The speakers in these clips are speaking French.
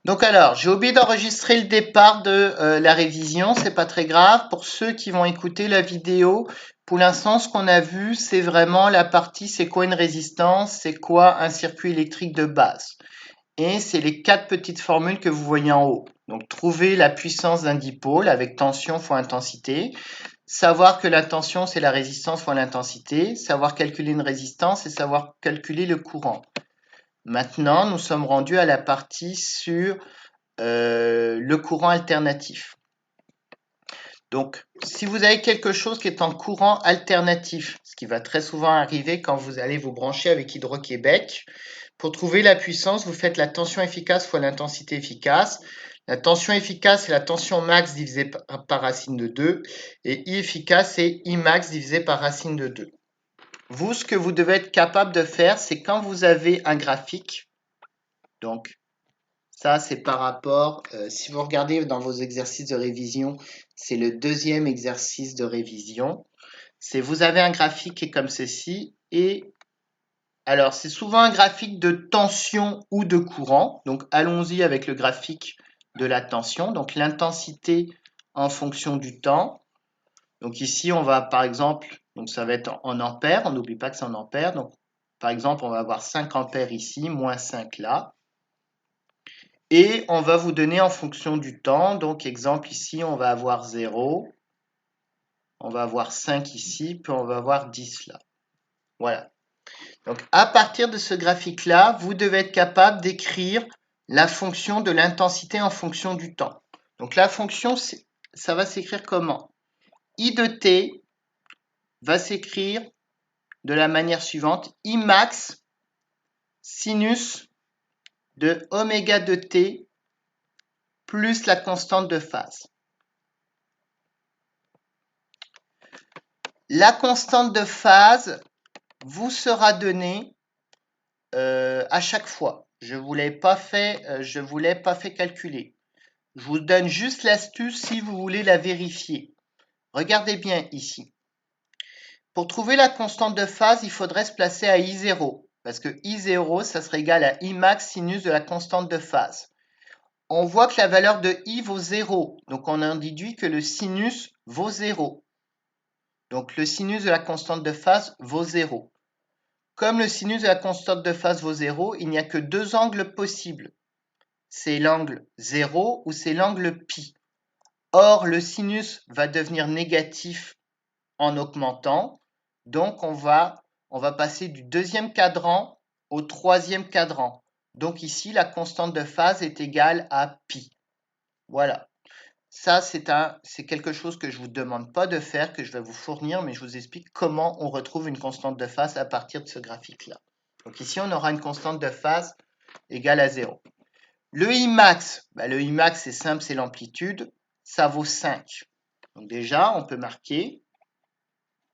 Donc alors, j'ai oublié d'enregistrer le départ de la révision, c'est pas très grave. Pour ceux qui vont écouter la vidéo, pour l'instant, ce qu'on a vu, c'est vraiment la partie c'est quoi une résistance, c'est quoi un circuit électrique de base. Et c'est les 4 petites formules que vous voyez en haut. Donc trouver la puissance d'un dipôle avec tension fois intensité. Savoir que la tension, c'est la résistance fois l'intensité. Savoir calculer une résistance et savoir calculer le courant. Maintenant, nous sommes rendus à la partie sur le courant alternatif. Donc, si vous avez quelque chose qui est en courant alternatif, ce qui va très souvent arriver quand vous allez vous brancher avec Hydro-Québec, pour trouver la puissance, vous faites la tension efficace fois l'intensité efficace. La tension efficace, c'est la tension max divisée par racine de 2. Et I efficace, c'est I max divisé par racine de 2. Vous, ce que vous devez être capable de faire, c'est quand vous avez un graphique, donc ça, c'est par rapport, si vous regardez dans vos exercices de révision, c'est le deuxième exercice de révision. C'est vous avez un graphique qui est comme ceci et alors c'est souvent un graphique de tension ou de courant. Donc allons-y avec le graphique de la tension. Donc l'intensité en fonction du temps. Donc ici, on va par exemple, donc ça va être en ampères. On n'oublie pas que c'est en ampères. Donc par exemple, on va avoir 5 ampères ici, moins 5 là. Et on va vous donner en fonction du temps. Donc, exemple ici, on va avoir 0. On va avoir 5 ici, puis on va avoir 10 là. Voilà. Donc, à partir de ce graphique-là, vous devez être capable d'écrire la fonction de l'intensité en fonction du temps. Donc, la fonction, ça va s'écrire comment? I de t va s'écrire de la manière suivante. I max sinus de oméga de t plus la constante de phase. La constante de phase vous sera donnée à chaque fois. Je ne vous l'ai pas fait, calculer. Je vous donne juste l'astuce si vous voulez la vérifier. Regardez bien ici. Pour trouver la constante de phase, il faudrait se placer à I0. Parce que I0, ça serait égal à I max sinus de la constante de phase. On voit que la valeur de I vaut 0. Donc on en déduit que le sinus vaut 0. Donc le sinus de la constante de phase vaut 0. Comme le sinus de la constante de phase vaut 0, il n'y a que deux angles possibles. C'est l'angle 0 ou c'est l'angle pi. Or, le sinus va devenir négatif en augmentant. Donc, on va passer du deuxième cadran au troisième cadran. Donc ici, la constante de phase est égale à pi. Voilà. Ça, c'est quelque chose que je ne vous demande pas de faire, que je vais vous fournir, mais je vous explique comment on retrouve une constante de phase à partir de ce graphique-là. Donc ici, on aura une constante de phase égale à 0. Le Imax, le Imax, c'est simple, c'est l'amplitude, ça vaut 5. Donc déjà, on peut marquer,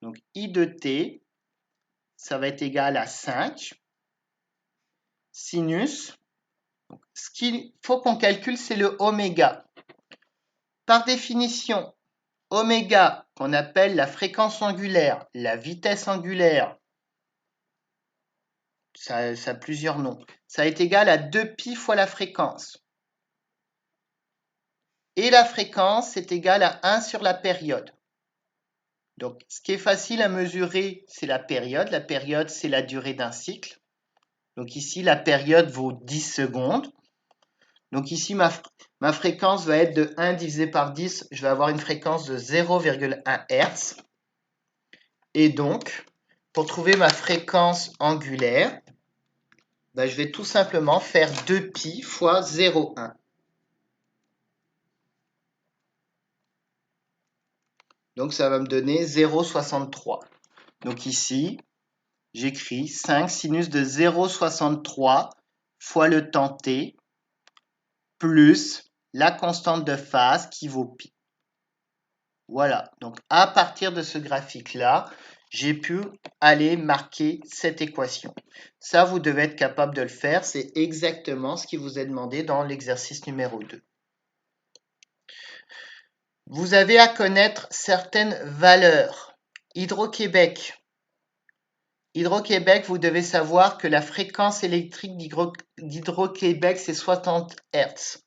donc I de t, ça va être égal à 5. Sinus, donc, ce qu'il faut qu'on calcule, c'est le oméga. Par définition, oméga, qu'on appelle la fréquence angulaire, la vitesse angulaire, ça a plusieurs noms, ça est égal à 2pi fois la fréquence. Et la fréquence est égale à 1 sur la période. Donc, ce qui est facile à mesurer, c'est la période. La période, c'est la durée d'un cycle. Donc ici, la période vaut 10 secondes. Donc ici, ma fréquence va être de 1 divisé par 10. Je vais avoir une fréquence de 0,1 Hz. Et donc, pour trouver ma fréquence angulaire, je vais tout simplement faire 2pi fois 0,1. Donc ça va me donner 0,63. Donc ici, j'écris 5 sinus de 0,63 fois le temps t plus la constante de phase qui vaut pi. Voilà, donc à partir de ce graphique-là, j'ai pu aller marquer cette équation. Ça, vous devez être capable de le faire. C'est exactement ce qui vous est demandé dans l'exercice numéro 2. Vous avez à connaître certaines valeurs. Hydro-Québec. Hydro-Québec, vous devez savoir que la fréquence électrique d'Hydro-Québec, c'est 60 Hz.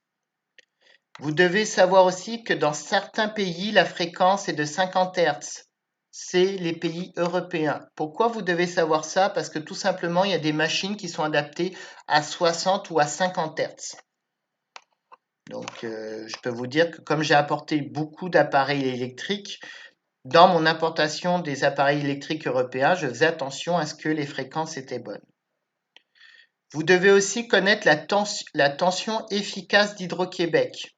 Vous devez savoir aussi que dans certains pays, la fréquence est de 50 Hz. C'est les pays européens. Pourquoi vous devez savoir ça? Parce que tout simplement, il y a des machines qui sont adaptées à 60 ou à 50 Hz. Donc, je peux vous dire que comme j'ai apporté beaucoup d'appareils électriques, dans mon importation des appareils électriques européens, je faisais attention à ce que les fréquences étaient bonnes. Vous devez aussi connaître la tension efficace d'Hydro-Québec.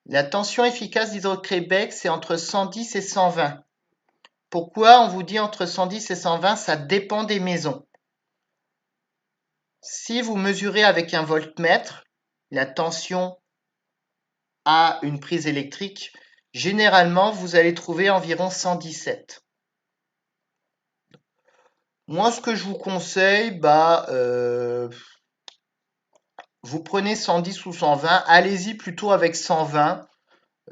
La tension efficace d'Hydro-Québec, c'est entre 110 et 120. Pourquoi on vous dit entre 110 et 120? Ça dépend des maisons. Si vous mesurez avec un voltmètre la tension à une prise électrique, généralement, vous allez trouver environ 117. Moi, ce que je vous conseille, vous prenez 110 ou 120, allez-y plutôt avec 120.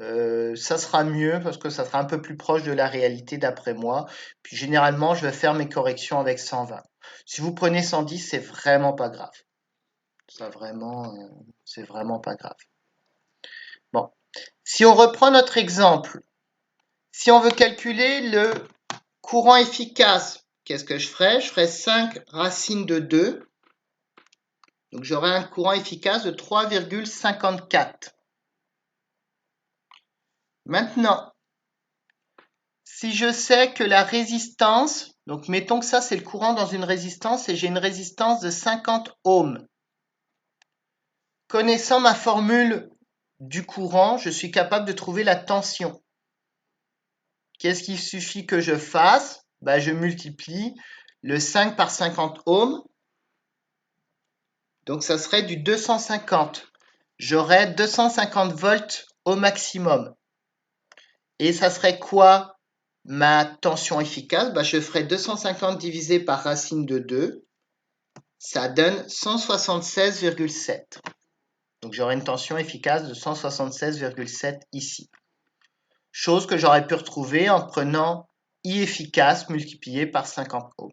Ça sera mieux parce que ça sera un peu plus proche de la réalité d'après moi. Puis généralement, je vais faire mes corrections avec 120. Si vous prenez 110, c'est vraiment pas grave. Ça vraiment, c'est vraiment pas grave. Bon, si on reprend notre exemple, si on veut calculer le courant efficace, qu'est-ce que je ferais? Je ferais 5 racines de 2. Donc j'aurai un courant efficace de 3,54. Maintenant, si je sais que la résistance, donc mettons que ça c'est le courant dans une résistance et j'ai une résistance de 50 ohms. Connaissant ma formule du courant, je suis capable de trouver la tension. Qu'est-ce qu'il suffit que je fasse? Je multiplie le 5 par 50 ohms. Donc ça serait du 250. J'aurais 250 volts au maximum. Et ça serait quoi ma tension efficace? Je ferai 250 divisé par racine de 2. Ça donne 176,7. Donc j'aurai une tension efficace de 176,7 ici. Chose que j'aurais pu retrouver en prenant I efficace multiplié par 50 ohms.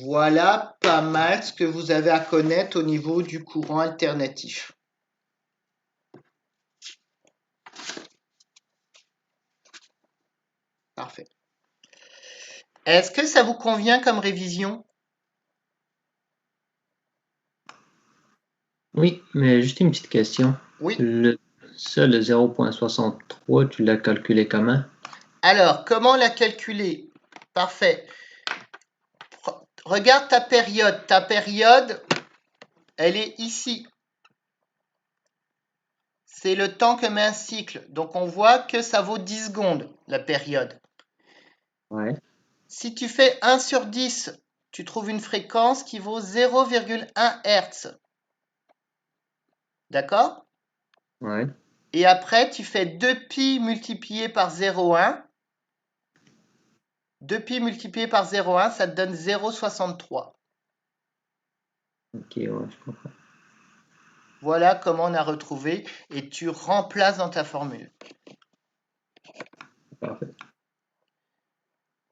Voilà pas mal ce que vous avez à connaître au niveau du courant alternatif. Parfait. Est-ce que ça vous convient comme révision? Oui, mais juste une petite question. Oui. Le 0,63, tu l'as calculé comment? Alors, comment la calculer? Parfait. Regarde ta période. Ta période, elle est ici. C'est le temps que met un cycle. Donc, on voit que ça vaut 10 secondes, la période. Ouais. Si tu fais 1 sur 10, tu trouves une fréquence qui vaut 0,1 Hz. D'accord? Ouais. Et après, tu fais 2pi multiplié par 0,1. 2pi multiplié par 0,1, ça te donne 0,63. Ok, ouais, je comprends. Voilà comment on a retrouvé et tu remplaces dans ta formule. Parfait.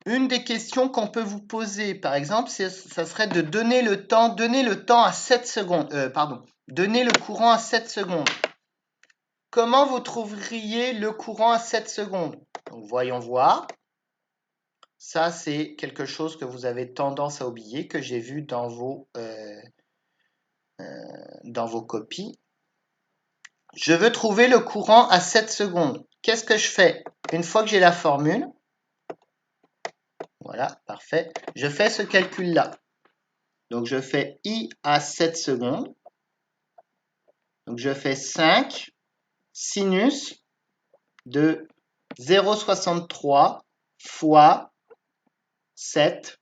Une des questions qu'on peut vous poser, par exemple, ça serait de donner le temps à 7 secondes. Donner le courant à 7 secondes. Comment vous trouveriez le courant à 7 secondes? Donc, voyons voir. Ça, c'est quelque chose que vous avez tendance à oublier, que j'ai vu dans vos copies. Je veux trouver le courant à 7 secondes. Qu'est-ce que je fais? Une fois que j'ai la formule, voilà, parfait, je fais ce calcul-là. Donc, je fais I à 7 secondes. Donc, je fais 5 sinus de 0,63 fois 7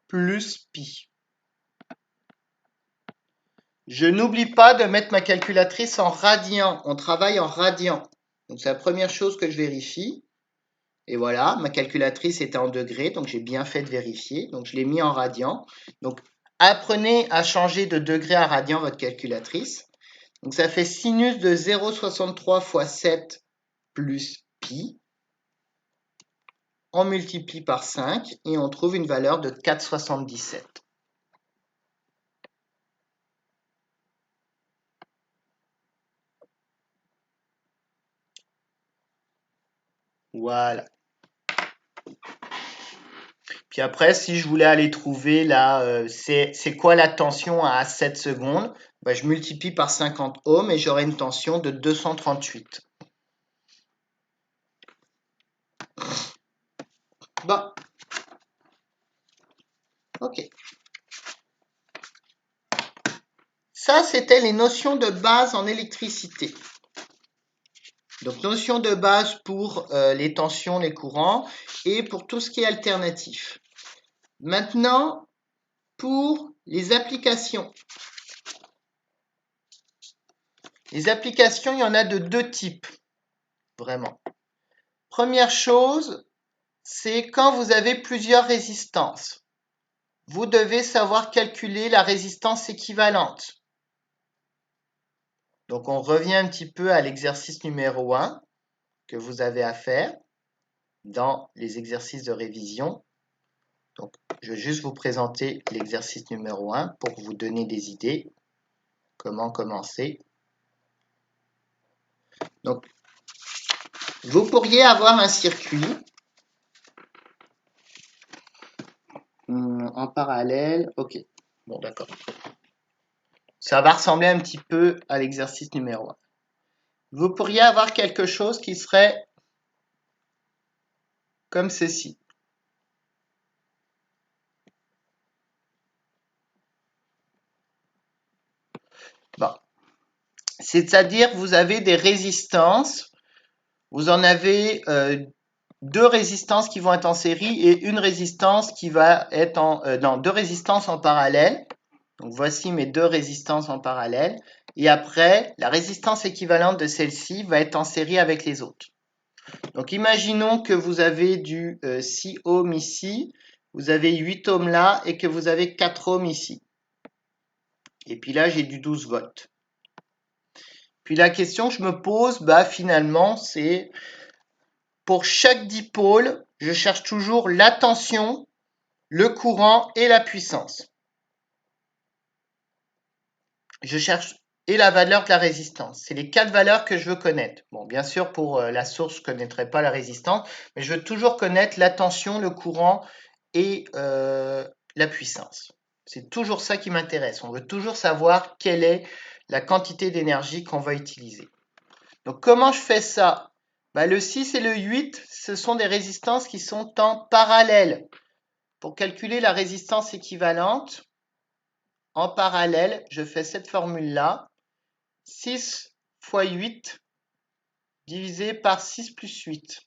plus pi. Je n'oublie pas de mettre ma calculatrice en radian. On travaille en radian. Donc, c'est la première chose que je vérifie. Et voilà, ma calculatrice était en degrés, donc j'ai bien fait de vérifier. Donc, je l'ai mis en radian. Donc, apprenez à changer de degré à radian votre calculatrice. Donc, ça fait sinus de 0,63 fois 7 plus pi. On multiplie par 5 et on trouve une valeur de 4,77. Voilà. Puis après, si je voulais aller trouver là, c'est quoi la tension à 7 secondes, bah, je multiplie par 50 ohms et j'aurai une tension de 238. Bon, ok. Ça, c'était les notions de base en électricité. Donc, notions de base pour les tensions, les courants et pour tout ce qui est alternatif. Maintenant, pour les applications. Les applications, il y en a de deux types, vraiment. Première chose, c'est quand vous avez plusieurs résistances. Vous devez savoir calculer la résistance équivalente. Donc, on revient un petit peu à l'exercice numéro 1 que vous avez à faire dans les exercices de révision. Donc, je vais juste vous présenter l'exercice numéro 1 pour vous donner des idées. Comment commencer. Donc, vous pourriez avoir un circuit en parallèle. Ok, bon d'accord. Ça va ressembler un petit peu à l'exercice numéro 1. Vous pourriez avoir quelque chose qui serait comme ceci. Bon. C'est-à-dire vous avez des résistances. Vous en avez deux résistances qui vont être en série et une résistance qui va être en deux résistances en parallèle. Donc voici mes deux résistances en parallèle. Et après, la résistance équivalente de celle-ci va être en série avec les autres. Donc imaginons que vous avez du 6 ohms ici, vous avez 8 ohms là et que vous avez 4 ohms ici. Et puis là, j'ai du 12 volts. Puis la question que je me pose, bah finalement, c'est pour chaque dipôle, je cherche toujours la tension, le courant et la puissance. Je cherche et la valeur de la résistance. C'est les quatre valeurs que je veux connaître. Bon, bien sûr, pour la source, je ne connaîtrai pas la résistance, mais je veux toujours connaître la tension, le courant et la puissance. C'est toujours ça qui m'intéresse. On veut toujours savoir quelle est la quantité d'énergie qu'on va utiliser. Donc, comment je fais ça? Bah, le 6 et le 8, ce sont des résistances qui sont en parallèle. Pour calculer la résistance équivalente, en parallèle, je fais cette formule-là. 6 fois 8 divisé par 6 plus 8.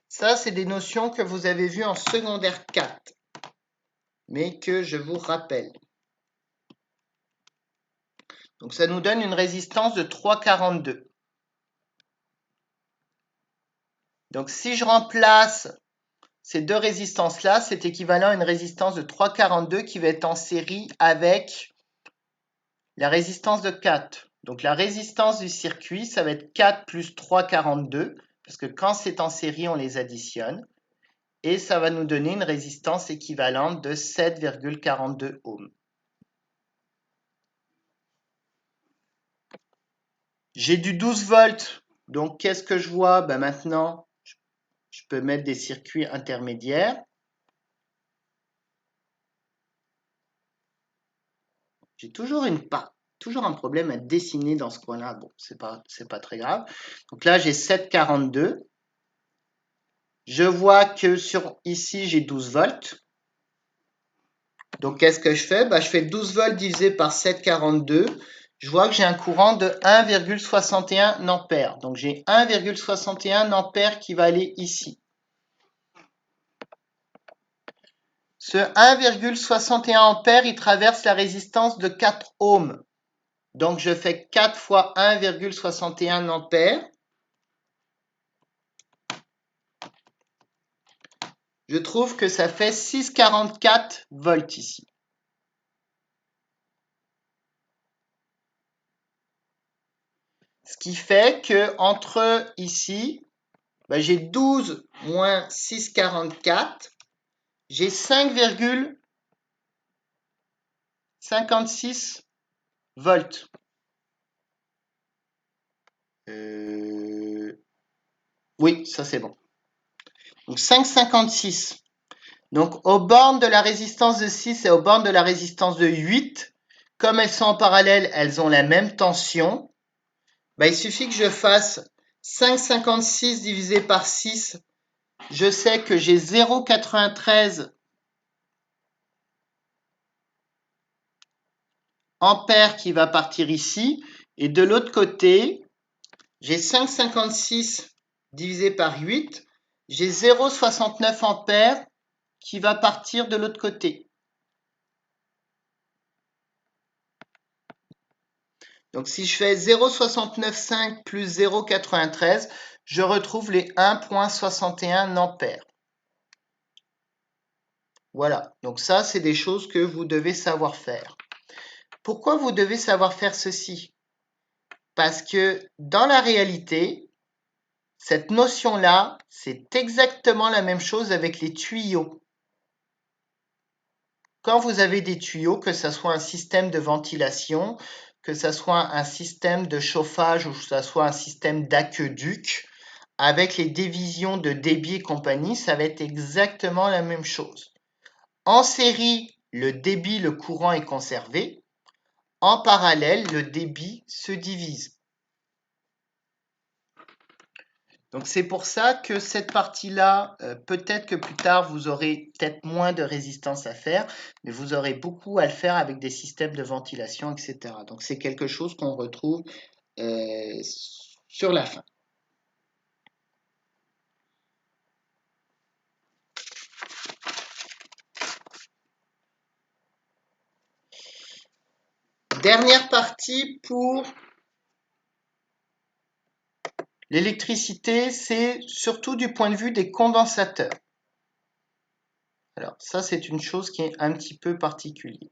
Ça, c'est des notions que vous avez vues en secondaire 4, mais que je vous rappelle. Donc, ça nous donne une résistance de 3,42. Donc, si je remplace ces deux résistances-là, c'est équivalent à une résistance de 3,42 qui va être en série avec la résistance de 4. Donc, la résistance du circuit, ça va être 4 plus 3,42, parce que quand c'est en série, on les additionne. Et ça va nous donner une résistance équivalente de 7,42 ohms. J'ai du 12 volts, donc qu'est-ce que je vois? Ben maintenant, je peux mettre des circuits intermédiaires. J'ai toujours un problème à dessiner dans ce coin-là. Bon, c'est pas très grave. Donc là, j'ai 7,42. Je vois que ici, j'ai 12 volts. Donc, qu'est-ce que je fais? Ben, je fais 12 volts divisé par 7,42. Je vois que j'ai un courant de 1,61 ampères. Donc, j'ai 1,61 ampères qui va aller ici. Ce 1,61 ampères, il traverse la résistance de 4 ohms. Donc, je fais 4 fois 1,61 ampères. Je trouve que ça fait 6,44 volts ici. Ce qui fait que entre ici, ben j'ai 12 moins 6,44, j'ai 5,56 volts. Oui, ça c'est bon. Donc 5,56. Donc aux bornes de la résistance de 6 et aux bornes de la résistance de 8, comme elles sont en parallèle, elles ont la même tension. Bah, il suffit que je fasse 5,56 divisé par 6. Je sais que j'ai 0,93 ampères qui va partir ici. Et de l'autre côté, j'ai 5,56 divisé par 8. J'ai 0,69 ampères qui va partir de l'autre côté. Donc si je fais 0,695 plus 0,93, je retrouve les 1,61 ampères. Voilà, donc ça c'est des choses que vous devez savoir faire. Pourquoi vous devez savoir faire ceci? Parce que dans la réalité, cette notion-là, c'est exactement la même chose avec les tuyaux. Quand vous avez des tuyaux, que ce soit un système de ventilation, que ce soit un système de chauffage ou que ce soit un système d'aqueduc, avec les divisions de débit et compagnie, ça va être exactement la même chose. En série, le débit, le courant est conservé. En parallèle, le débit se divise. Donc c'est pour ça que cette partie-là, peut-être que plus tard, vous aurez peut-être moins de résistance à faire, mais vous aurez beaucoup à le faire avec des systèmes de ventilation, etc. Donc c'est quelque chose qu'on retrouve sur la fin. Dernière partie pour l'électricité, c'est surtout du point de vue des condensateurs. Alors ça, c'est une chose qui est un petit peu particulière.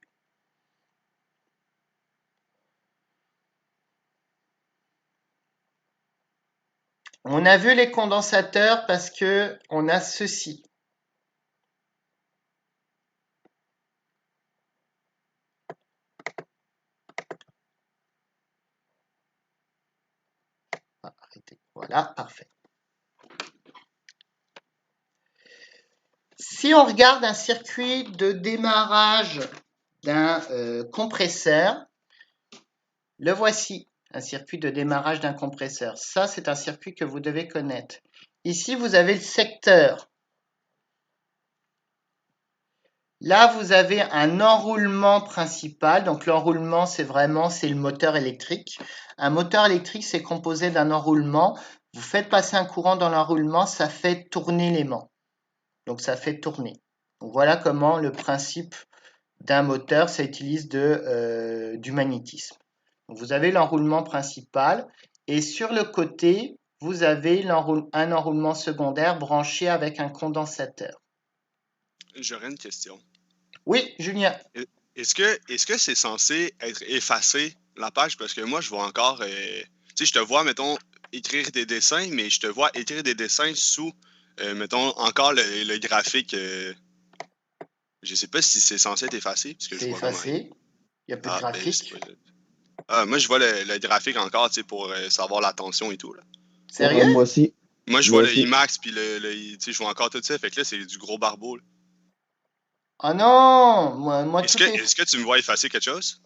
On a vu les condensateurs parce que on a ceci. Arrêtez. Voilà, parfait. Si on regarde un circuit de démarrage d'un compresseur, le voici, un circuit de démarrage d'un compresseur. Ça, c'est un circuit que vous devez connaître. Ici, vous avez le secteur. Là, vous avez un enroulement principal. Donc, l'enroulement, c'est le moteur électrique. Un moteur électrique, c'est composé d'un enroulement. Vous faites passer un courant dans l'enroulement, ça fait tourner l'aimant. Donc, ça fait tourner. Donc, voilà comment le principe d'un moteur, ça utilise du magnétisme. Donc, vous avez l'enroulement principal et sur le côté, vous avez un enroulement secondaire branché avec un condensateur. J'aurais une question. Oui, Julien. Est-ce que c'est censé être effacé, la page? Parce que moi, je vois encore... tu sais, je te vois, mettons, écrire des dessins, mais je te vois écrire des dessins sous, mettons, encore le graphique. Je sais pas si c'est censé être effacé, parce que je C'est vois comme rien. effacé. Il n'y a plus de Ah, ben, c'est graphique. pas... Ah, moi, je vois le graphique encore, tu sais, pour savoir la tension et tout, là. Sérieux? Ouais, moi aussi. Moi, je Moi vois le aussi. IMAX, puis tu sais, je vois encore tout ça. Fait que là, c'est du gros barbeau, là. Ah non, moi tout est... Est-ce que tu me vois effacer quelque chose?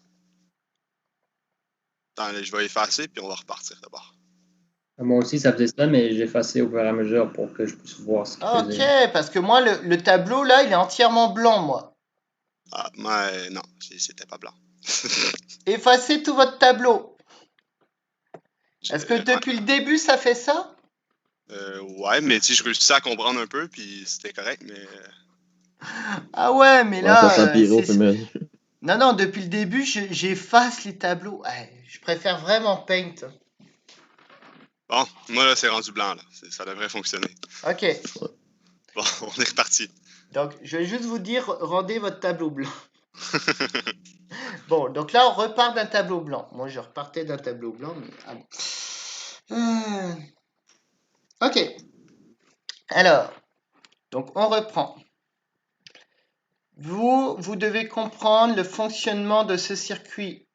Attends, je vais effacer, puis on va repartir d'abord. Moi aussi, ça faisait ça, mais j'ai effacé au fur et à mesure pour que je puisse voir ce qu'il Ok, faisait. parce que moi, le tableau, là, il est entièrement blanc, moi. Ah, moi, non, c'était pas blanc. Effacez tout votre tableau. Est-ce que Ouais. depuis le début, ça fait ça? Ouais, mais tu sais, je réussissais à comprendre un peu, puis c'était correct, mais... Ah ouais, mais Ouais, ça là, s'empire au fur et à mesure. Non, non, depuis le début, j'efface les tableaux. Ouais, je préfère vraiment Paint. Bon, moi, là, c'est rendu blanc, là. Ça devrait fonctionner. Ok, Bon, on est reparti. donc je vais juste vous dire, rendez votre tableau blanc. Bon, donc là, on repart d'un tableau blanc. Moi, je repartais d'un tableau blanc, mais... Ah bon. Ok, alors, donc on reprend. Vous devez comprendre le fonctionnement de ce circuit.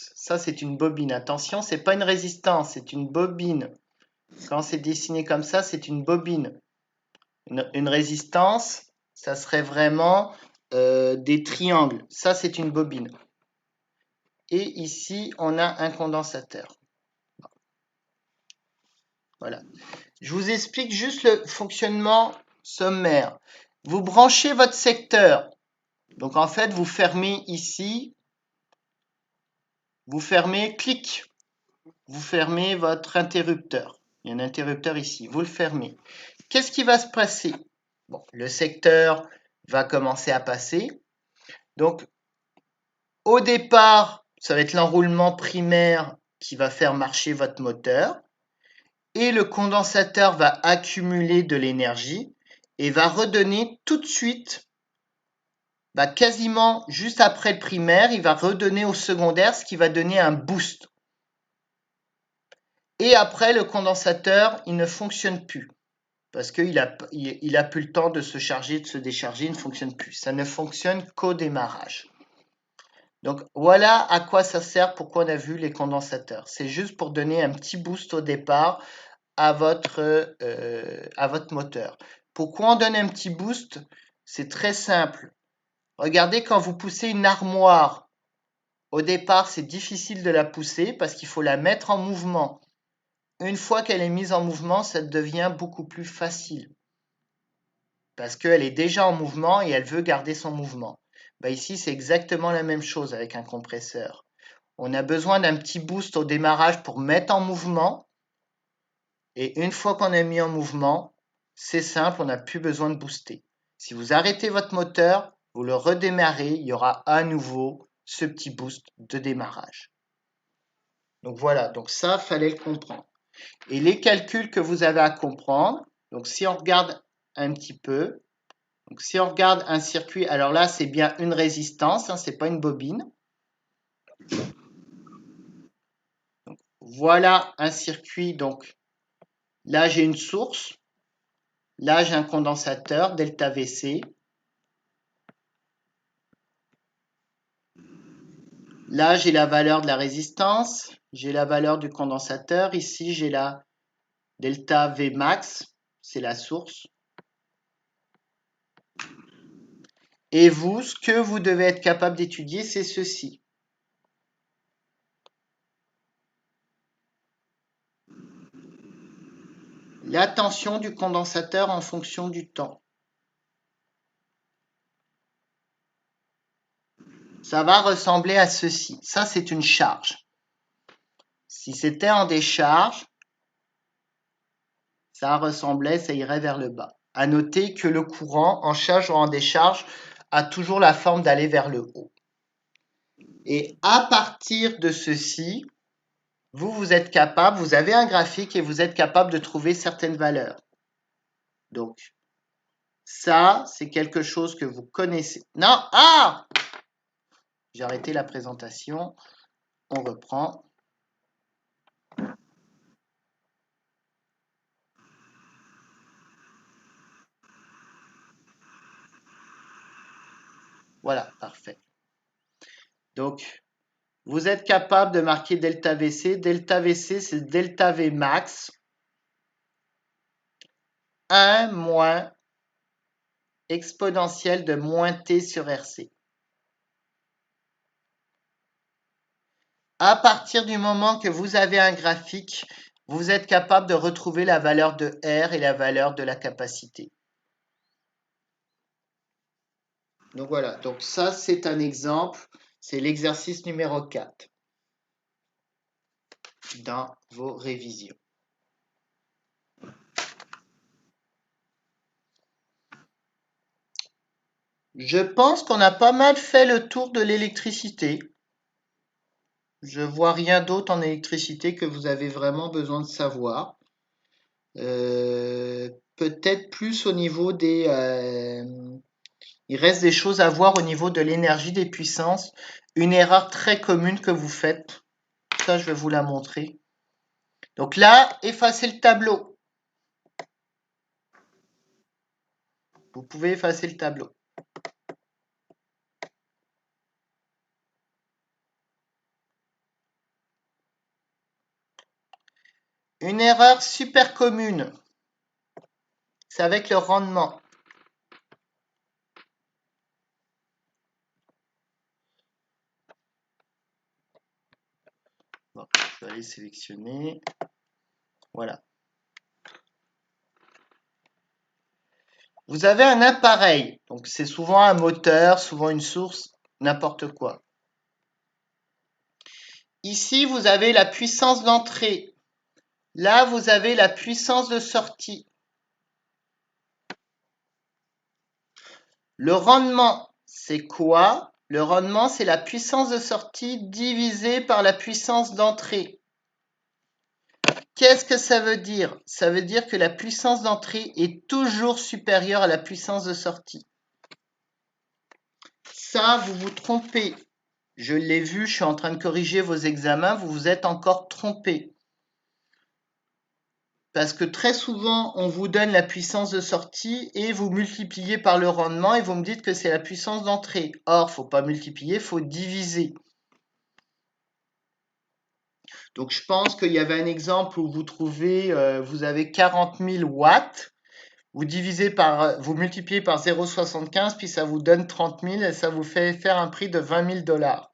Ça, c'est une bobine. Attention, c'est pas une résistance, c'est une bobine. Quand c'est dessiné comme ça, c'est une bobine. Une résistance, ça serait vraiment des triangles. Ça, c'est une bobine. Et ici, on a un condensateur. Voilà. Je vous explique juste le fonctionnement sommaire. Vous branchez votre secteur. Donc, en fait, vous fermez ici. Vous fermez, clic. Vous fermez votre interrupteur. Il y a un interrupteur ici. Vous le fermez. Qu'est-ce qui va se passer? Bon, le secteur va commencer à passer. Donc, au départ, ça va être l'enroulement primaire qui va faire marcher votre moteur. Et le condensateur va accumuler de l'énergie et va redonner tout de suite, quasiment juste après le primaire, il va redonner au secondaire, ce qui va donner un boost. Et après, le condensateur, il ne fonctionne plus. Parce qu'il a plus le temps de se charger, de se décharger, il ne fonctionne plus. Ça ne fonctionne qu'au démarrage. Donc voilà à quoi ça sert, pourquoi on a vu les condensateurs. C'est juste pour donner un petit boost au départ à votre moteur. Pourquoi on donne un petit boost? C'est très simple. Regardez quand vous poussez une armoire. Au départ, c'est difficile de la pousser parce qu'il faut la mettre en mouvement. Une fois qu'elle est mise en mouvement, ça devient beaucoup plus facile. Parce qu'elle est déjà en mouvement et elle veut garder son mouvement. Ici, c'est exactement la même chose avec un compresseur. On a besoin d'un petit boost au démarrage pour mettre en mouvement. Et une fois qu'on a mis en mouvement, c'est simple, on n'a plus besoin de booster. Si vous arrêtez votre moteur, vous le redémarrez, il y aura à nouveau ce petit boost de démarrage. Donc voilà, donc ça, fallait le comprendre. Et les calculs que vous avez à comprendre, donc si on regarde un petit peu, donc si on regarde un circuit, alors là, c'est bien une résistance, ce n'est pas une bobine. Donc, voilà un circuit, donc là, j'ai une source. Là, j'ai un condensateur, delta VC. Là, j'ai la valeur de la résistance, j'ai la valeur du condensateur. Ici, j'ai la delta V max, c'est la source. Et vous, ce que vous devez être capable d'étudier, c'est ceci. La tension du condensateur en fonction du temps. Ça va ressembler à ceci. Ça, c'est une charge. Si c'était en décharge, ça ressemblait, ça irait vers le bas. À noter que le courant en charge ou en décharge a toujours la forme d'aller vers le haut. Et à partir de ceci, vous êtes capable, vous avez un graphique et vous êtes capable de trouver certaines valeurs. Donc, ça, c'est quelque chose que vous connaissez. Non, j'ai arrêté la présentation. On reprend. Voilà, parfait. Donc, vous êtes capable de marquer delta VC. Delta VC, c'est delta V max. 1 moins exponentielle de moins T sur RC. À partir du moment que vous avez un graphique, vous êtes capable de retrouver la valeur de R et la valeur de la capacité. Donc voilà, donc ça c'est un exemple, c'est l'exercice numéro 4 dans vos révisions. Je pense qu'on a pas mal fait le tour de l'électricité. Je vois rien d'autre en électricité que vous avez vraiment besoin de savoir. Peut-être plus au niveau des... il reste des choses à voir au niveau de l'énergie des puissances. Une erreur très commune que vous faites. Ça, je vais vous la montrer. Donc là, effacez le tableau. Vous pouvez effacer le tableau. erreur super commune. C'est avec le rendement. Bon, je vais aller sélectionner. Voilà. Vous avez un appareil, donc c'est souvent un moteur, souvent une source, n'importe quoi. Ici, vous avez la puissance d'entrée. Là, vous avez la puissance de sortie. Le rendement, c'est quoi? Le rendement, c'est la puissance de sortie divisée par la puissance d'entrée. Qu'est-ce que ça veut dire? Ça veut dire que la puissance d'entrée est toujours supérieure à la puissance de sortie. Ça, vous vous trompez. Je l'ai vu, je suis en train de corriger vos examens, vous vous êtes encore trompé. Parce que très souvent, on vous donne la puissance de sortie et vous multipliez par le rendement et vous me dites que c'est la puissance d'entrée. Or, il ne faut pas multiplier, il faut diviser. Donc, je pense qu'il y avait un exemple où vous trouvez, vous avez 40 000 watts. Vous multipliez par 0,75, puis ça vous donne 30 000 et ça vous fait faire un prix de 20 000 $.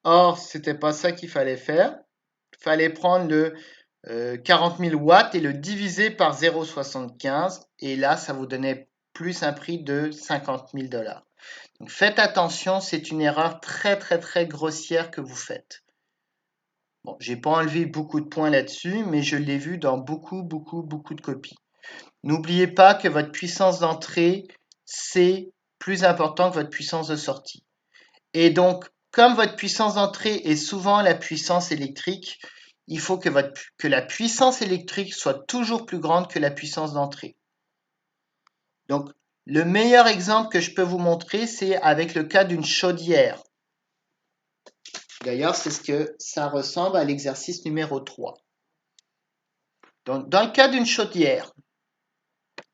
Or, ce n'était pas ça qu'il fallait faire. Il fallait prendre le 40 000 watts et le diviser par 0,75 et là, ça vous donnait plus un prix de 50 000 $. Donc, faites attention, c'est une erreur très grossière que vous faites. Bon, j'ai pas enlevé beaucoup de points là-dessus, mais je l'ai vu dans beaucoup de copies. N'oubliez pas que votre puissance d'entrée, c'est plus important que votre puissance de sortie. Et donc, comme votre puissance d'entrée est souvent la puissance électrique, il faut que la puissance électrique soit toujours plus grande que la puissance d'entrée. Donc, le meilleur exemple que je peux vous montrer, c'est avec le cas d'une chaudière. D'ailleurs, c'est ce que ça ressemble à l'exercice numéro 3. Donc, dans le cas d'une chaudière,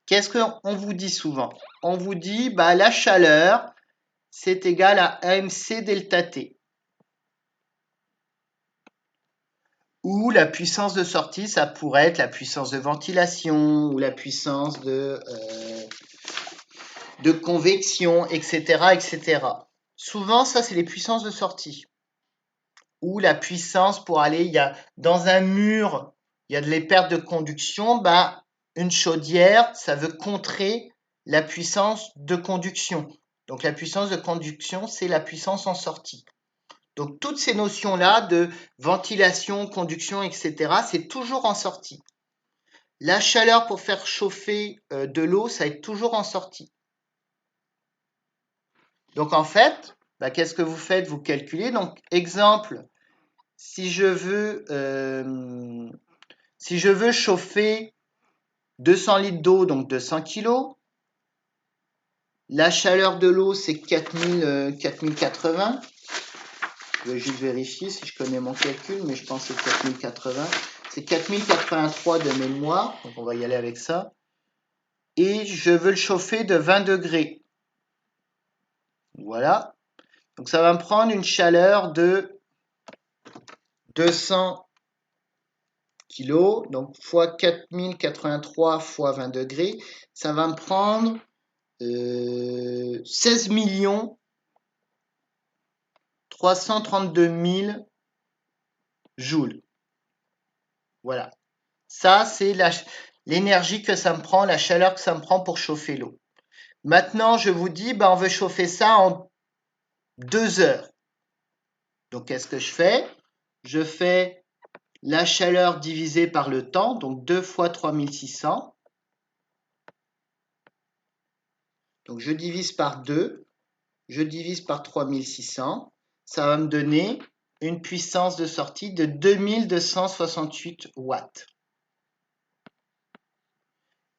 qu'est-ce qu'on vous dit souvent? On vous dit, la chaleur, c'est égal à mc delta T. Ou la puissance de sortie, ça pourrait être la puissance de ventilation ou la puissance de convection, etc. Souvent, ça, c'est les puissances de sortie. Ou la puissance pour aller, dans un mur, il y a des pertes de conduction, une chaudière, ça veut contrer la puissance de conduction. Donc, la puissance de conduction, c'est la puissance en sortie. Donc, toutes ces notions-là de ventilation, conduction, etc., c'est toujours en sortie. La chaleur pour faire chauffer de l'eau, ça va être toujours en sortie. Donc, en fait, qu'est-ce que vous faites? Vous calculez. Donc, exemple, si je veux chauffer 200 litres d'eau, donc 200 kg, la chaleur de l'eau, c'est 4080. Je vais juste vérifier si je connais mon calcul, mais je pense que c'est 4080. C'est 4083 de mémoire, donc on va y aller avec ça. Et je veux le chauffer de 20 degrés. Voilà. Donc ça va me prendre une chaleur de 200 kg, donc fois 4083 fois 20 degrés. Ça va me prendre 16 332 000 joules. Voilà. Ça, c'est l'énergie que ça me prend, la chaleur que ça me prend pour chauffer l'eau. Maintenant, je vous dis, on veut chauffer ça en 2 heures. Donc, qu'est-ce que je fais? Je fais la chaleur divisée par le temps, donc 2 fois 3600. Donc, je divise par 2, je divise par 3600. Ça va me donner une puissance de sortie de 2268 watts.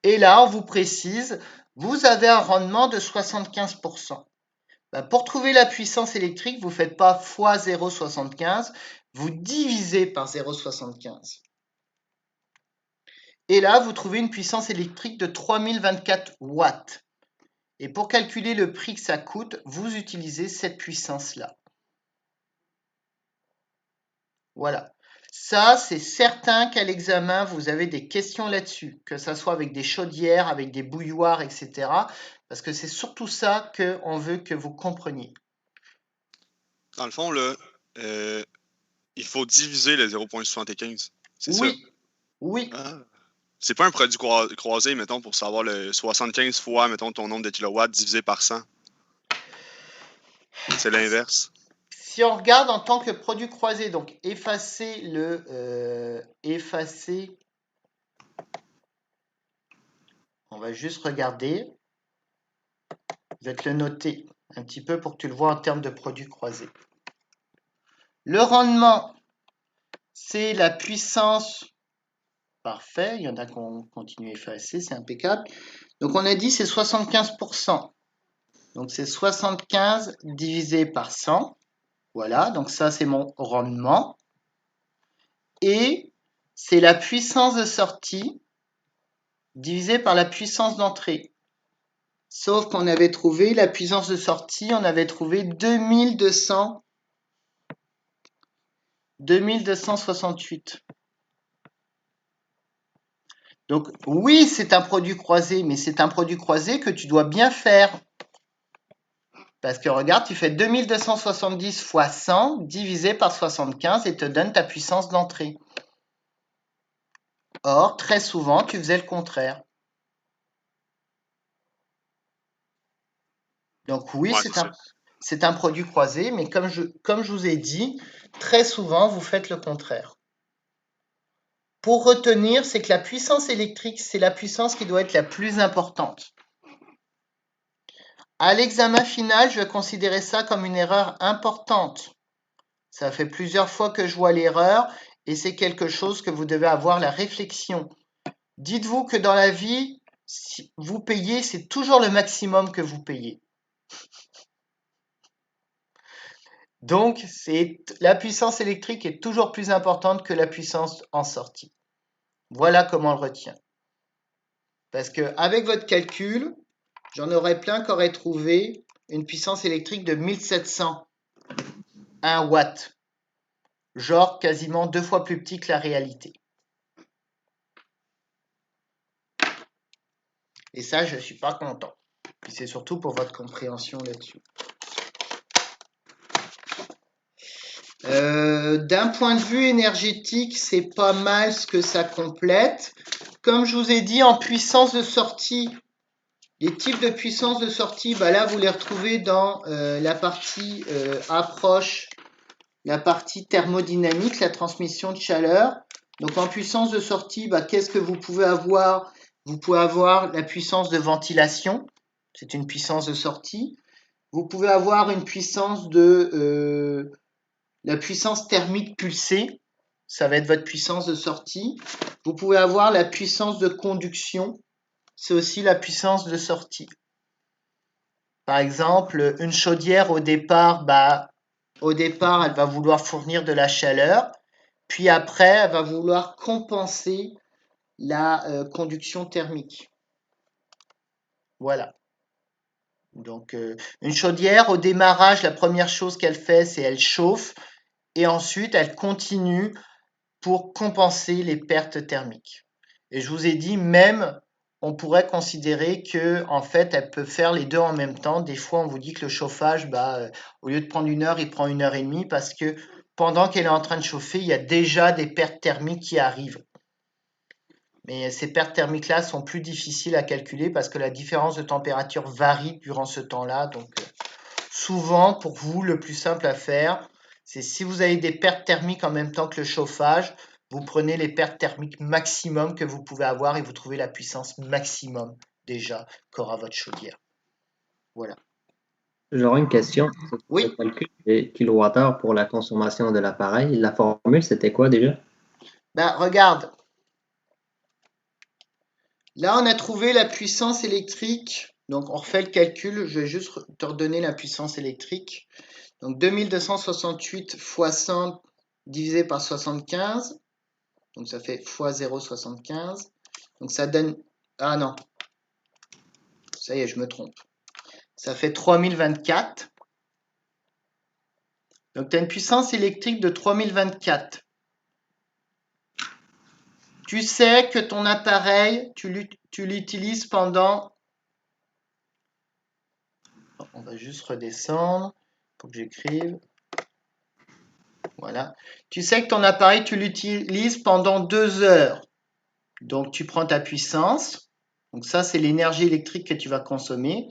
Et là, on vous précise, vous avez un rendement de 75%. Pour trouver la puissance électrique, vous ne faites pas fois 0,75, vous divisez par 0,75. Et là, vous trouvez une puissance électrique de 3024 watts. Et pour calculer le prix que ça coûte, vous utilisez cette puissance-là. Voilà. Ça, c'est certain qu'à l'examen, vous avez des questions là-dessus, que ça soit avec des chaudières, avec des bouilloires, etc. Parce que c'est surtout ça qu'on veut que vous compreniez. Dans le fond, là, il faut diviser le 0,75. C'est ça. Oui, oui, Ah. C'est pas un produit croisé, mettons, pour savoir le 75 fois, mettons, ton nombre de kilowatts divisé par 100. C'est l'inverse. si on regarde en tant que produit croisé, donc on va juste regarder, je vais te le noter un petit peu pour que tu le vois en termes de produits croisés. Le rendement, c'est la puissance, parfait, il y en a qui ont continué à effacer, c'est impeccable. Donc on a dit c'est 75%. Donc c'est 75 divisé par 100. Voilà, donc ça c'est mon rendement. Et c'est la puissance de sortie divisé par la puissance d'entrée. Sauf qu'on avait trouvé la puissance de sortie, on avait trouvé 2268. Donc oui, c'est un produit croisé, mais c'est un produit croisé que tu dois bien faire. Parce que regarde, tu fais 2270 fois 100 divisé par 75 et te donne ta puissance d'entrée. Or, très souvent, tu faisais le contraire. Donc oui, Ouais, c'est un produit croisé, mais comme je vous ai dit, très souvent, vous faites le contraire. Pour retenir, c'est que la puissance électrique, c'est la puissance qui doit être la plus importante. À l'examen final, je vais considérer ça comme une erreur importante. Ça fait plusieurs fois que je vois l'erreur et c'est quelque chose que vous devez avoir la réflexion. Dites-vous que dans la vie, si vous payez, c'est toujours le maximum que vous payez. Donc, la puissance électrique est toujours plus importante que la puissance en sortie. Voilà comment on le retient. Parce qu'avec votre calcul, j'en aurais plein qui auraient trouvé une puissance électrique de 1700, 1 watt. Genre quasiment 2 fois plus petit que la réalité. Et ça, je ne suis pas content. Puis c'est surtout pour votre compréhension là-dessus. D'un point de vue énergétique, c'est pas mal ce que ça complète. Comme je vous ai dit, en puissance de sortie, les types de puissance de sortie, bah là, vous les retrouvez dans la partie approche, la partie thermodynamique, la transmission de chaleur. Donc en puissance de sortie, bah, qu'est-ce que vous pouvez avoir? Vous pouvez avoir la puissance de ventilation, c'est une puissance de sortie. Vous pouvez avoir une puissance de la puissance thermique pulsée, ça va être votre puissance de sortie. Vous pouvez avoir la puissance de conduction, c'est aussi la puissance de sortie. Par exemple, une chaudière au départ, elle va vouloir fournir de la chaleur, puis après, elle va vouloir compenser la conduction thermique. Voilà. Donc, une chaudière, au démarrage, la première chose qu'elle fait, c'est elle chauffe, et ensuite, elle continue pour compenser les pertes thermiques. Et je vous ai dit, même, on pourrait considérer que, en fait, elle peut faire les deux en même temps. Des fois, on vous dit que le chauffage, au lieu de prendre 1 heure, il prend 1 heure et demie parce que pendant qu'elle est en train de chauffer, il y a déjà des pertes thermiques qui arrivent. Mais ces pertes thermiques-là sont plus difficiles à calculer parce que la différence de température varie durant ce temps-là. Donc, souvent, pour vous, le plus simple à faire, c'est si vous avez des pertes thermiques en même temps que le chauffage, vous prenez les pertes thermiques maximum que vous pouvez avoir et vous trouvez la puissance maximum déjà qu'aura votre chaudière. Voilà. J'aurais une question. Oui. Le calcul des kilowattheures pour la consommation de l'appareil, la formule, c'était quoi déjà? Regarde. Là, on a trouvé la puissance électrique. Donc, on refait le calcul. Je vais juste te redonner la puissance électrique. Donc, 2268 fois 100 divisé par 75. Donc, ça fait fois 0,75. Donc, ça donne... Ah non. Ça y est, je me trompe. Ça fait 3024. Donc, tu as une puissance électrique de 3024. Tu sais que ton appareil, tu l'utilises pendant... On va juste redescendre pour que j'écrive. Voilà. Tu sais que ton appareil, tu l'utilises pendant 2 heures. Donc, tu prends ta puissance. Donc, ça, c'est l'énergie électrique que tu vas consommer.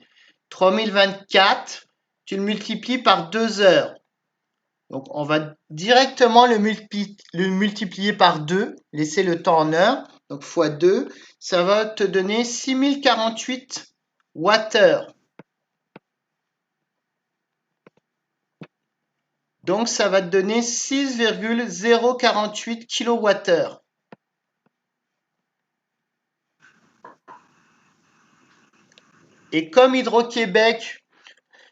3024, tu le multiplies par 2 heures. Donc, on va directement le multiplier par 2, laisser le temps en heures. Donc, fois 2, ça va te donner 6048 Wh. Donc, ça va te donner 6,048 kWh. Et comme Hydro-Québec,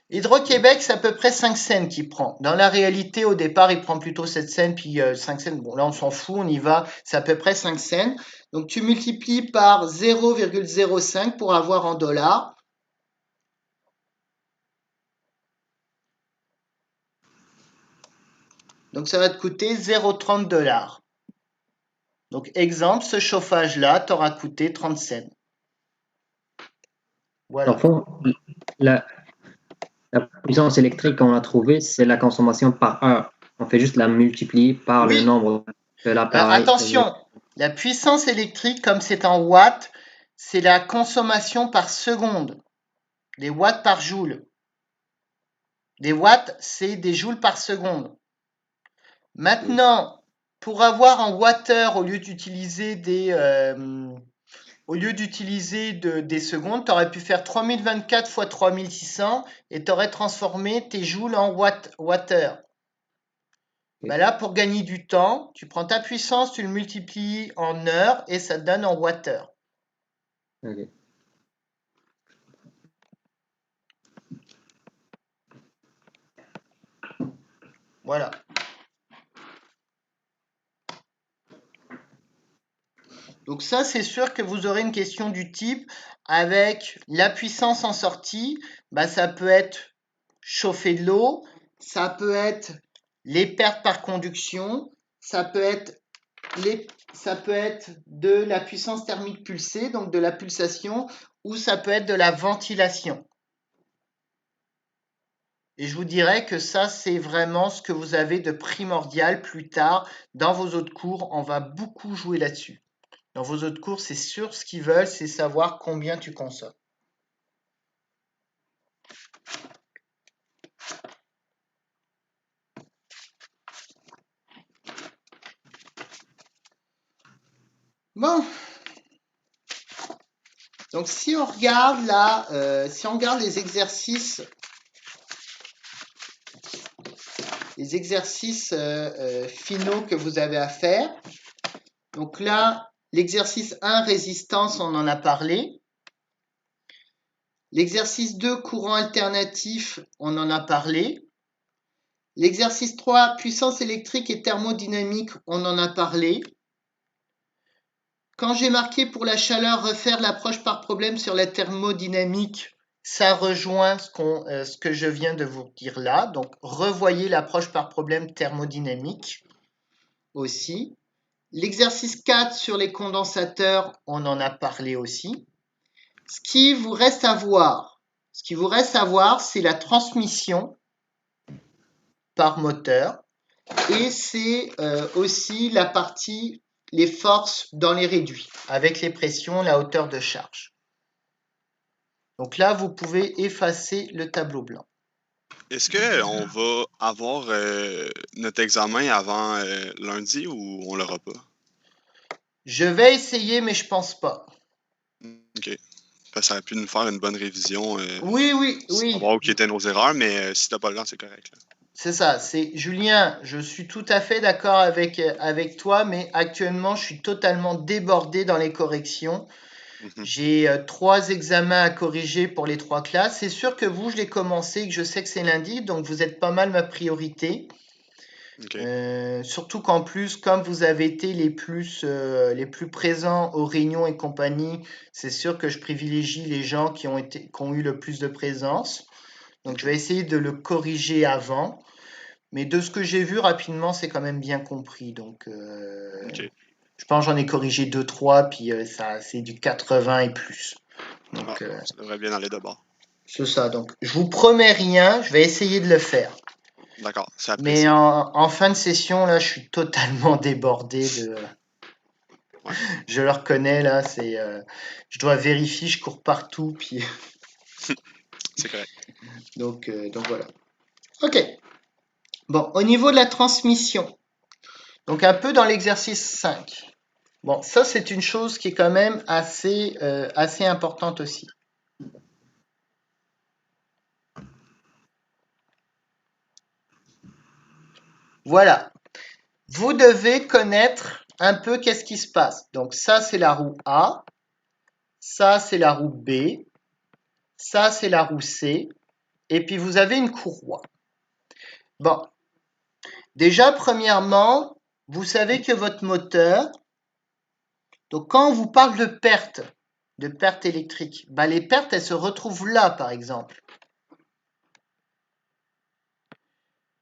c'est à peu près 5 cents qu'il prend. Dans la réalité, au départ, il prend plutôt 7 cents, puis 5 cents. Bon, là, on s'en fout, on y va. C'est à peu près 5 cents. Donc, tu multiplies par 0,05 pour avoir en dollars. Donc, ça va te coûter 0,30 $. Donc, exemple, ce chauffage-là t'aura coûté 30 cents. Voilà. Dans le fond, la, la puissance électrique qu'on a trouvée, c'est la consommation par heure. On fait juste la multiplier par le Oui. nombre de l'appareil. Attention, la puissance électrique, comme c'est en watts, c'est la consommation par seconde. Des watts par joule. Des watts, c'est des joules par seconde. Maintenant, pour avoir en wattheure, au lieu d'utiliser des secondes, tu aurais pu faire 3024 fois 3600 et tu aurais transformé tes joules en wattheure. Ben là, pour gagner du temps, tu prends ta puissance, tu le multiplies en heures et ça te donne en wattheure. Okay. Voilà. Donc ça, c'est sûr que vous aurez une question du type avec la puissance en sortie, bah, ça peut être chauffer de l'eau, ça peut être les pertes par conduction, ça peut être de la puissance thermique pulsée, donc de la pulsation, ou ça peut être de la ventilation. Et je vous dirais que ça, c'est vraiment ce que vous avez de primordial plus tard dans vos autres cours. On va beaucoup jouer là-dessus. Dans vos autres cours, c'est sûr, ce qu'ils veulent, c'est savoir combien tu consommes. Bon. Donc, si on regarde là, si on regarde les exercices finaux que vous avez à faire. Donc là, l'exercice 1, résistance, on en a parlé. L'exercice 2, courant alternatif, on en a parlé. L'exercice 3, puissance électrique et thermodynamique, on en a parlé. Quand j'ai marqué pour la chaleur, refaire l'approche par problème sur la thermodynamique, ça rejoint ce que je viens de vous dire là. Donc, revoyez l'approche par problème thermodynamique aussi. L'exercice 4 sur les condensateurs, on en a parlé aussi. Ce qui vous reste à voir, c'est la transmission par moteur et c'est aussi la partie, les forces dans les réduits, avec les pressions, la hauteur de charge. Donc là, vous pouvez effacer le tableau blanc. Est-ce qu'on va avoir notre examen avant lundi ou on l'aura pas? Je vais essayer, mais je pense pas. OK. Ça aurait pu nous faire une bonne révision. Oui. Savoir où étaient nos erreurs, mais si t'as pas le temps, c'est correct. Là. C'est ça, c'est Julien, je suis tout à fait d'accord avec toi, mais actuellement, je suis totalement débordé dans les corrections. J'ai 3 examens à corriger pour les 3 classes. C'est sûr que vous, je l'ai commencé, que je sais que c'est lundi, donc vous êtes pas mal ma priorité. Okay. Surtout qu'en plus, comme vous avez été les plus présents aux réunions et compagnie, c'est sûr que je privilégie les gens qui ont eu le plus de présence. Donc, je vais essayer de le corriger avant. Mais de ce que j'ai vu rapidement, c'est quand même bien compris. Donc, OK. Je pense que j'en ai corrigé 2-3, puis ça, c'est du 80 et plus. Donc, ça devrait bien aller d'abord. c'est ça. Donc, je vous promets rien, je vais essayer de le faire. D'accord, c'est Mais apprécié. en fin de session, là, je suis totalement débordé de. Ouais. Je le reconnais, là, c'est. Je dois vérifier, je cours partout, puis. C'est correct. Donc voilà. Ok. Bon, au niveau de la transmission, donc un peu dans l'exercice 5. Bon, ça, c'est une chose qui est quand même assez importante aussi. Voilà. Vous devez connaître un peu qu'est-ce qui se passe. Donc ça, c'est la roue A. Ça, c'est la roue B. Ça, c'est la roue C. Et puis, vous avez une courroie. Bon. Déjà, premièrement, vous savez que votre moteur, donc quand on vous parle de perte électrique, bah, les pertes, elles se retrouvent là, par exemple.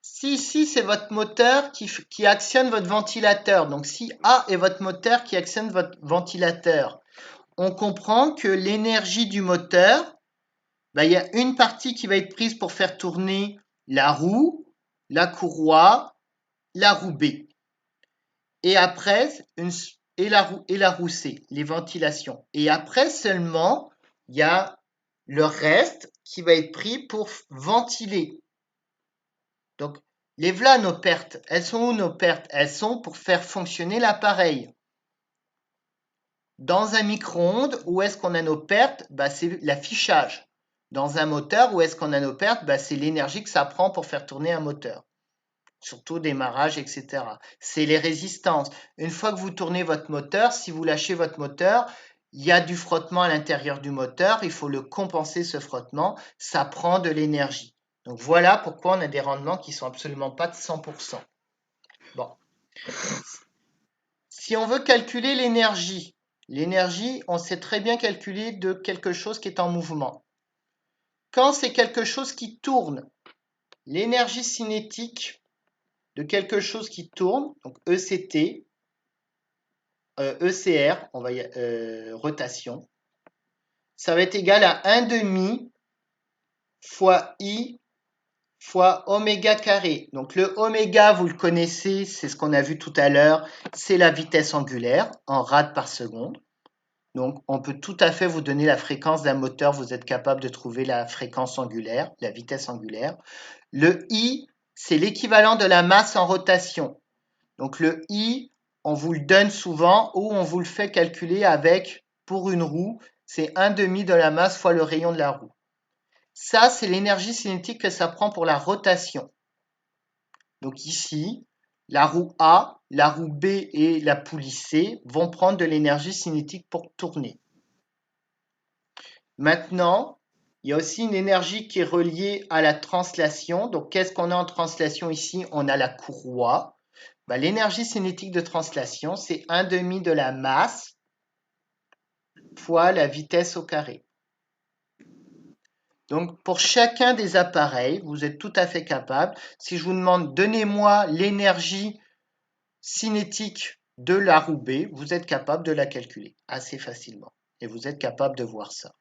Si ici, c'est votre moteur qui actionne votre ventilateur, donc si A est votre moteur qui actionne votre ventilateur, on comprend que l'énergie du moteur, bah, il y a une partie qui va être prise pour faire tourner la roue, la courroie, la roue B. Et après, et la roue C, les ventilations. Et après seulement, il y a le reste qui va être pris pour ventiler. Donc, les voilà nos pertes. Elles sont où nos pertes? Elles sont pour faire fonctionner l'appareil. Dans un micro-ondes, où est-ce qu'on a nos pertes? Bah, c'est l'affichage. Dans un moteur, où est-ce qu'on a nos pertes? Bah, c'est l'énergie que ça prend pour faire tourner un moteur. Surtout démarrage, etc. C'est les résistances. Une fois que vous tournez votre moteur, si vous lâchez votre moteur, il y a du frottement à l'intérieur du moteur. Il faut le compenser, ce frottement. Ça prend de l'énergie. Donc voilà pourquoi on a des rendements qui sont absolument pas de 100%. Bon. Si on veut calculer l'énergie, on sait très bien calculer de quelque chose qui est en mouvement. Quand c'est quelque chose qui tourne, l'énergie cinétique de quelque chose qui tourne, donc ECT, ECR, rotation, ça va être égal à 1,5 fois I fois oméga carré. Donc le oméga, vous le connaissez, c'est ce qu'on a vu tout à l'heure, c'est la vitesse angulaire en rad par seconde. Donc on peut tout à fait vous donner la fréquence d'un moteur, vous êtes capable de trouver la fréquence angulaire, la vitesse angulaire. Le I, c'est l'équivalent de la masse en rotation. Donc le I, on vous le donne souvent ou on vous le fait calculer avec, pour une roue, c'est 1,5 de la masse fois le rayon de la roue. Ça, c'est l'énergie cinétique que ça prend pour la rotation. Donc ici, la roue A, la roue B et la poulie C vont prendre de l'énergie cinétique pour tourner. Maintenant, il y a aussi une énergie qui est reliée à la translation. Donc qu'est-ce qu'on a en translation ici? On a la courroie. Bah, l'énergie cinétique de translation, c'est 1,5 de la masse fois la vitesse au carré. Donc, pour chacun des appareils, vous êtes tout à fait capable. Si je vous demande, donnez-moi l'énergie cinétique de la roue B, vous êtes capable de la calculer assez facilement. Et vous êtes capable de voir ça.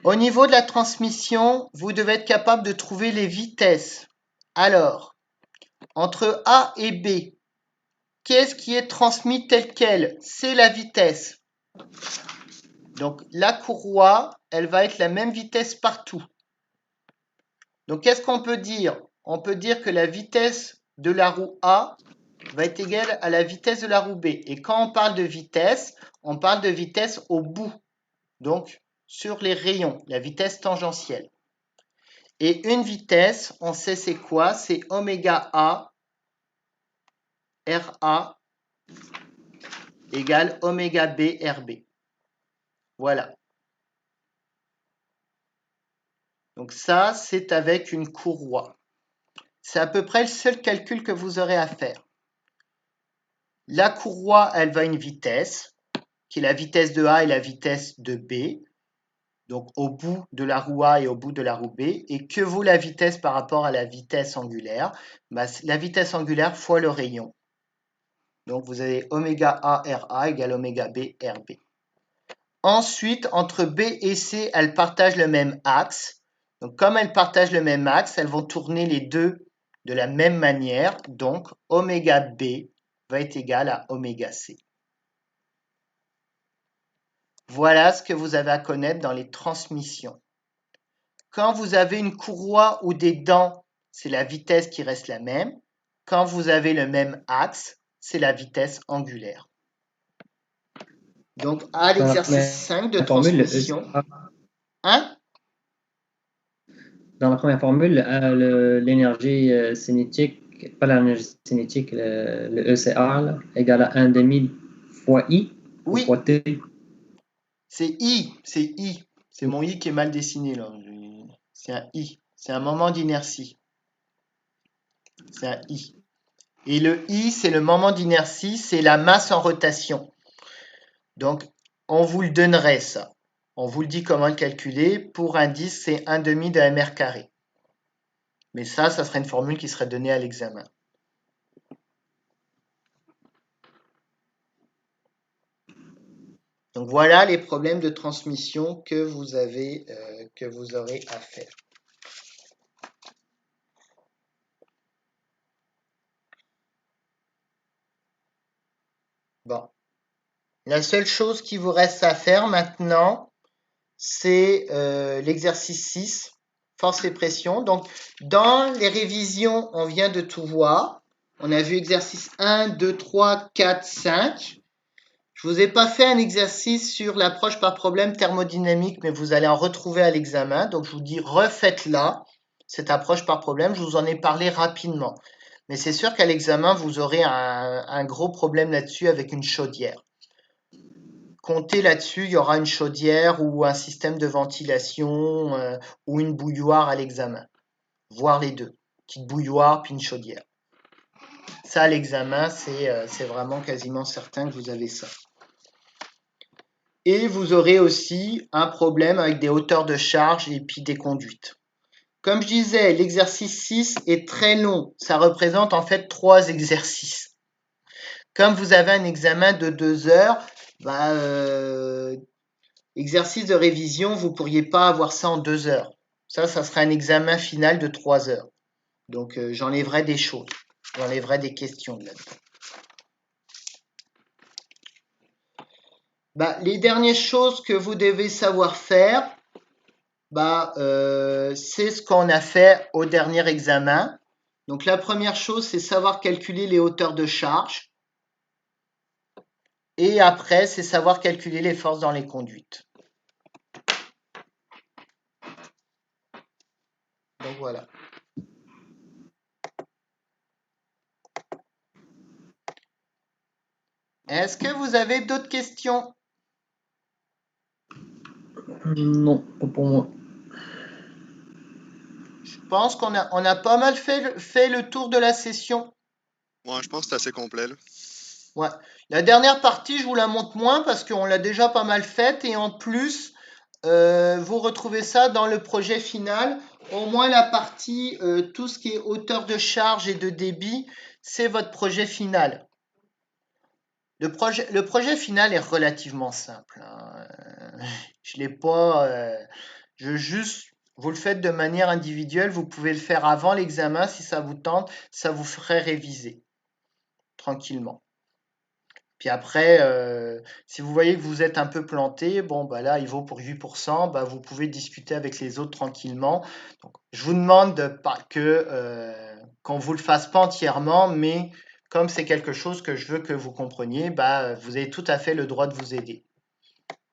Au niveau de la transmission, vous devez être capable de trouver les vitesses. Alors, entre A et B, qu'est-ce qui est transmis tel quel? C'est la vitesse. Donc, la courroie, elle va être la même vitesse partout. Donc, qu'est-ce qu'on peut dire? On peut dire que la vitesse de la roue A va être égale à la vitesse de la roue B. Et quand on parle de vitesse, on parle de vitesse au bout. Donc, sur les rayons, la vitesse tangentielle. Et une vitesse, on sait c'est quoi? C'est oméga A RA égale oméga B RB. Voilà. Donc ça, c'est avec une courroie. C'est à peu près le seul calcul que vous aurez à faire. La courroie, elle va à une vitesse, qui est la vitesse de A et la vitesse de B. donc au bout de la roue A et au bout de la roue B. Et que vaut la vitesse par rapport à la vitesse angulaire? Bah, la vitesse angulaire fois le rayon. Donc vous avez oméga A RA égale oméga B RB. Ensuite, entre B et C, elles partagent le même axe. Donc comme elles partagent le même axe, elles vont tourner les deux de la même manière. Donc oméga B va être égal à oméga C. Voilà ce que vous avez à connaître dans les transmissions. Quand vous avez une courroie ou des dents, c'est la vitesse qui reste la même. Quand vous avez le même axe, c'est la vitesse angulaire. Donc à Dans la l'exercice 5 de première formule, le transmission. ECA, Hein? dans la première formule, l'énergie cinétique, pas l'énergie cinétique, le ECA, là, égale à 1 demi fois I ou Oui, fois T. c'est I, c'est I. C'est mon I qui est mal dessiné là. C'est un I. C'est un moment d'inertie. C'est un I. Et le I, c'est le moment d'inertie, c'est la masse en rotation. Donc, on vous le donnerait ça. On vous le dit comment le calculer. Pour un disque, c'est 1 demi de mr carré. Mais ça serait une formule qui serait donnée à l'examen. Donc voilà les problèmes de transmission que vous aurez à faire. Bon. La seule chose qui vous reste à faire maintenant, c'est l'exercice 6, force et pression. Donc, dans les révisions, on vient de tout voir. On a vu exercice 1, 2, 3, 4, 5. Je ne vous ai pas fait un exercice sur l'approche par problème thermodynamique, mais vous allez en retrouver à l'examen. Donc, je vous dis, refaites-la, cette approche par problème. Je vous en ai parlé rapidement. Mais c'est sûr qu'à l'examen, vous aurez un gros problème là-dessus avec une chaudière. Comptez là-dessus, il y aura une chaudière ou un système de ventilation ou une bouilloire à l'examen. Voir les deux. Petite bouilloire puis une chaudière. Ça, à l'examen, c'est vraiment quasiment certain que vous avez ça. Et vous aurez aussi un problème avec des hauteurs de charge et puis des conduites. Comme je disais, l'exercice 6 est très long. Ça représente en fait 3 exercices. Comme vous avez un examen de 2 heures, exercice de révision, vous ne pourriez pas avoir ça en 2 heures. Ça serait un examen final de 3 heures. Donc, j'enlèverai des choses. J'enlèverai des questions là-dedans. Les dernières choses que vous devez savoir faire, c'est ce qu'on a fait au dernier examen. Donc, la première chose, c'est savoir calculer les hauteurs de charge. Et après, c'est savoir calculer les forces dans les conduites. Donc, voilà. Est-ce que vous avez d'autres questions? Non, pas pour moi. Je pense qu'on a pas mal fait le tour de la session. Ouais, je pense que c'est assez complet, là. Ouais. La dernière partie, je vous la montre moins parce qu'on l'a déjà pas mal faite et en plus, vous retrouvez ça dans le projet final. Au moins la partie, tout ce qui est hauteur de charge et de débit, c'est votre projet final. Le projet final est relativement simple, hein. Je l'ai pas. Je juste, vous le faites de manière individuelle. Vous pouvez le faire avant l'examen si ça vous tente. Ça vous ferait réviser tranquillement. Puis après, si vous voyez que vous êtes un peu planté, bon, là, il vaut pour 8%, vous pouvez discuter avec les autres tranquillement. Donc, je vous demande qu'on ne vous le fasse pas entièrement, mais comme c'est quelque chose que je veux que vous compreniez, vous avez tout à fait le droit de vous aider.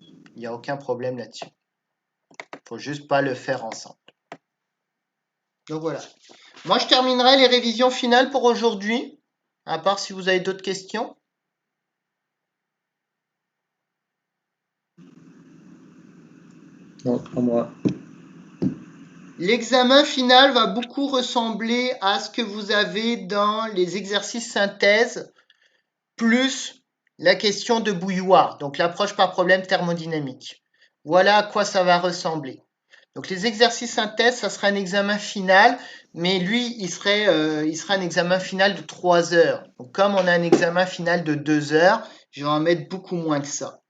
Il n'y a aucun problème là-dessus. Il ne faut juste pas le faire ensemble. Donc voilà. Moi, je terminerai les révisions finales pour aujourd'hui, à part si vous avez d'autres questions. Non, pas moi. L'examen final va beaucoup ressembler à ce que vous avez dans les exercices synthèse, plus la question de bouilloire, donc l'approche par problème thermodynamique. Voilà à quoi ça va ressembler. Donc les exercices synthèse, ça sera un examen final, mais lui, il sera un examen final de 3 heures. Donc comme on a un examen final de 2 heures, je vais en mettre beaucoup moins que ça.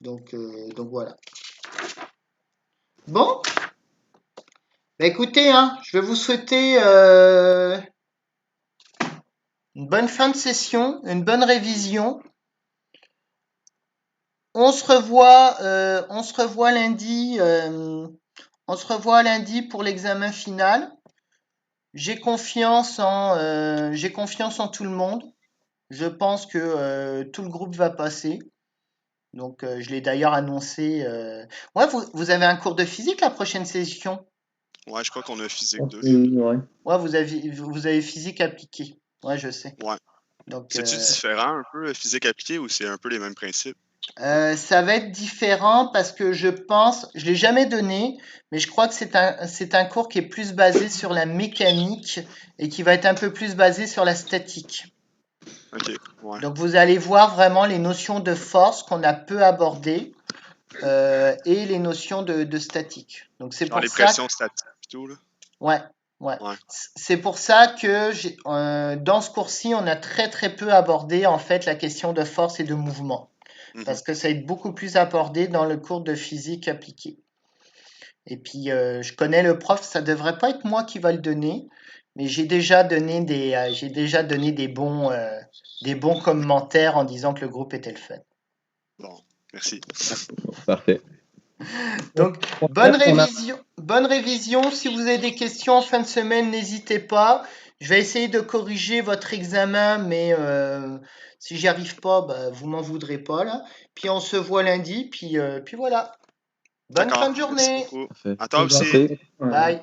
Donc voilà. Bon, bah écoutez, hein, je vais vous souhaiter une bonne fin de session, une bonne révision. On se revoit lundi. On se revoit lundi pour l'examen final. J'ai confiance en tout le monde. Je pense que tout le groupe va passer. Donc, je l'ai d'ailleurs annoncé. Ouais, vous avez un cours de physique la prochaine session? Ouais, je crois qu'on a physique 2. Ouais. Ouais, vous avez physique appliquée. Ouais, je sais. Ouais. Donc, C'est-tu différent un peu, physique appliquée, ou c'est un peu les mêmes principes? ça va être différent parce que je l'ai jamais donné, mais je crois que c'est un cours qui est plus basé sur la mécanique et qui va être un peu plus basé sur la statique. Ok, ouais. Donc vous allez voir vraiment les notions de force qu'on a peu abordées et les notions de statique. Donc c'est Genre pour les ça, pressions statiques et tout, là. ouais, ouais. Ouais. C'est pour ça que dans ce cours-ci, on a très très peu abordé en fait la question de force et de mouvement, Mhm. parce que ça va être beaucoup plus abordé dans le cours de physique appliquée. Et puis je connais le prof, ça devrait pas être moi qui va le donner, mais j'ai déjà donné des bons commentaires en disant que le groupe était le fun. Bon, merci. Parfait. Donc, Pour ça, on a- bonne révision. Si vous avez des questions en fin de semaine, n'hésitez pas. Je vais essayer de corriger votre examen, mais si j'y arrive pas, bah, vous m'en voudrez pas là. Puis on se voit lundi, puis voilà. Bonne fin D'accord, de merci journée. beaucoup. Parfait. À toi aussi. Parfait. Bye.